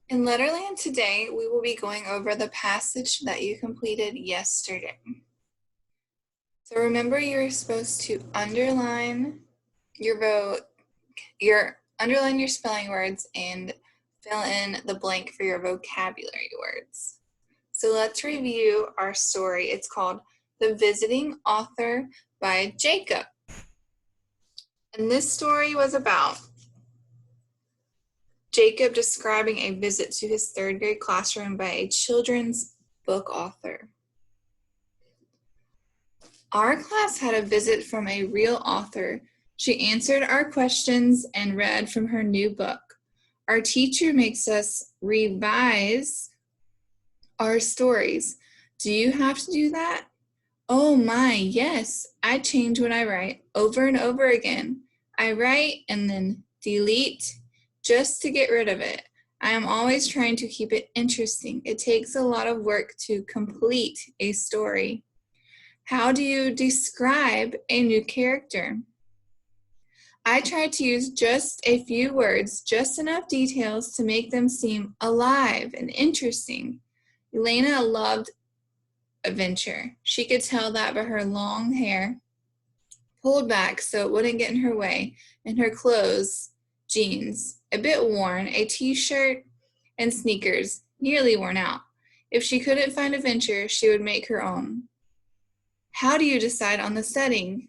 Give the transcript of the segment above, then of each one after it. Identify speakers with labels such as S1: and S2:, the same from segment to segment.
S1: In Letterland today, we will be going over the passage that you completed yesterday. So remember, you're supposed to underline your underline your spelling words and fill in the blank for your vocabulary words. So let's review our story. It's called The Visiting Author by Jacob. And this story was about Jacob describing a visit to his third grade classroom by a children's book author. Our class had a visit from a real author. She answered our questions and read from her new book. Our teacher makes us revise our stories. Do you have to do that? Oh my, yes. I change what I write over and over again. I write and then delete just to get rid of it. I am always trying to keep it interesting. It takes a lot of work to complete a story. How do you describe a new character? I try to use just a few words, just enough details to make them seem alive and interesting. Elena loved adventure. She could tell that by her long hair, pulled back so it wouldn't get in her way, and her clothes, jeans, a bit worn, a t-shirt, and sneakers, nearly worn out. If she couldn't find adventure, she would make her own. How do you decide on the setting?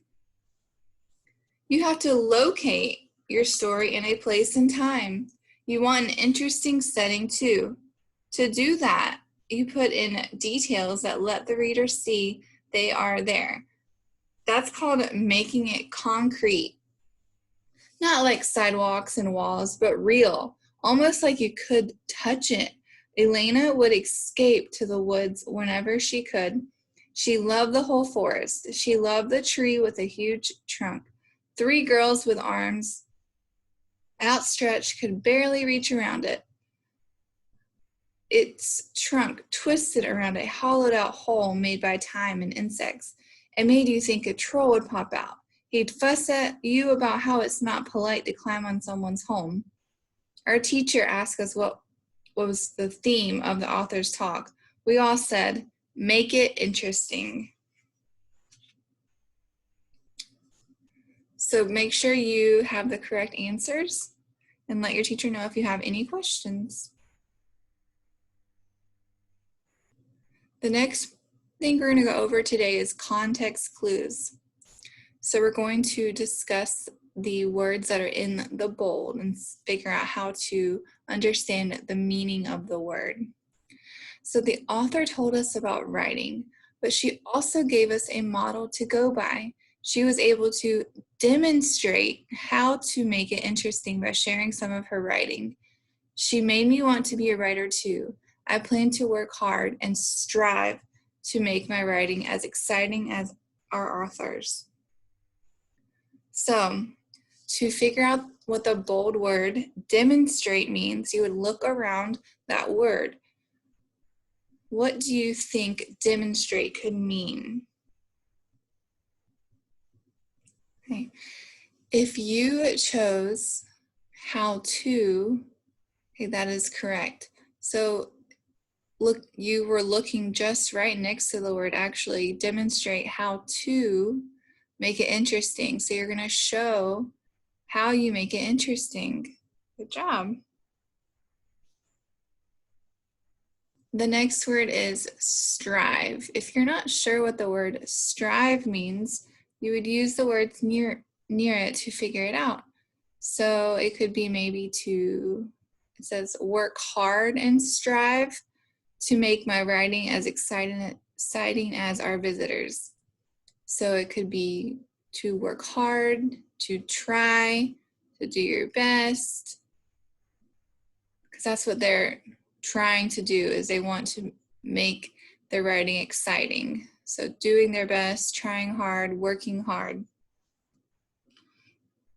S1: You have to locate your story in a place and time. You want an interesting setting too. To do that, you put in details that let the reader see they are there. That's called making it concrete. Not like sidewalks and walls, but real, almost like you could touch it. Elena would escape to the woods whenever she could. She loved the whole forest. She loved the tree with a huge trunk. 3 girls with arms outstretched could barely reach around it. Its trunk twisted around a hollowed-out hole made by time and insects. It made you think a troll would pop out. He'd fuss at you about how it's not polite to climb on someone's home. Our teacher asked us what was the theme of the author's talk. We all said, "Make it interesting." So make sure you have the correct answers and let your teacher know if you have any questions. The next thing we're going to go over today is context clues. So we're going to discuss the words that are in the bold and figure out how to understand the meaning of the word. So the author told us about writing, but she also gave us a model to go by. She was able to demonstrate how to make it interesting by sharing some of her writing. She made me want to be a writer too. I plan to work hard and strive to make my writing as exciting as our authors. So, to figure out what the bold word demonstrate means, you would look around that word. What do you think demonstrate could mean? Okay. If you chose how to, okay, that is correct. So look, you were looking just right next to the word actually demonstrate how to make it interesting. So you're going to show how you make it interesting. Good job. The next word is strive. If you're not sure what the word strive means, you would use the words near it to figure it out. So it could be maybe it says work hard and strive to make my writing as exciting as our visitors. So it could be to work hard, to try, to do your best, because that's what they're trying to do, is they want to make their writing exciting. So doing their best, trying hard, working hard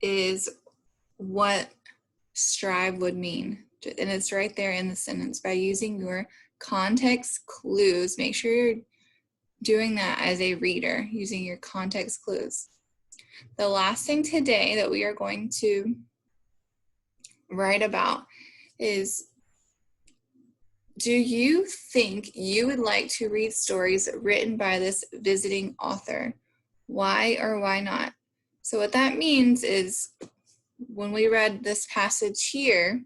S1: is what strive would mean. And it's right there in the sentence. By using your context clues, make sure you're doing that as a reader, using your context clues. The last thing today that we are going to write about is Do you think you would like to read stories written by this visiting author? Why or why not? So what that means is when we read this passage here,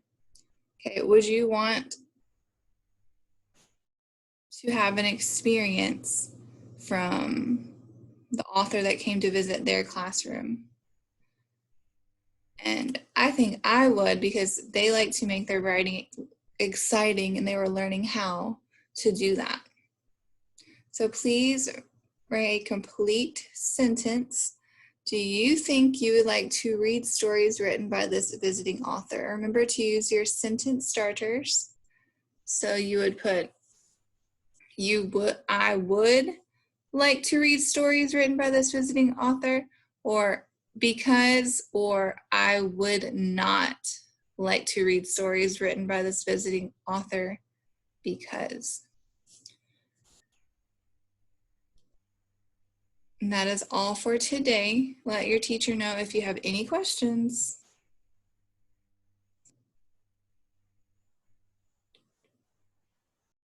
S1: okay, would you want to have an experience from the author that came to visit their classroom? And I think I would, because they like to make their writing exciting and they were learning how to do that. So please write a complete sentence. Do you think you would like to read stories written by this visiting author? Remember to use your sentence starters. So you would put, I would like to read stories written by this visiting author, or because, or I would not like to read stories written by this visiting author because. And that is all for today. Let your teacher know if you have any questions.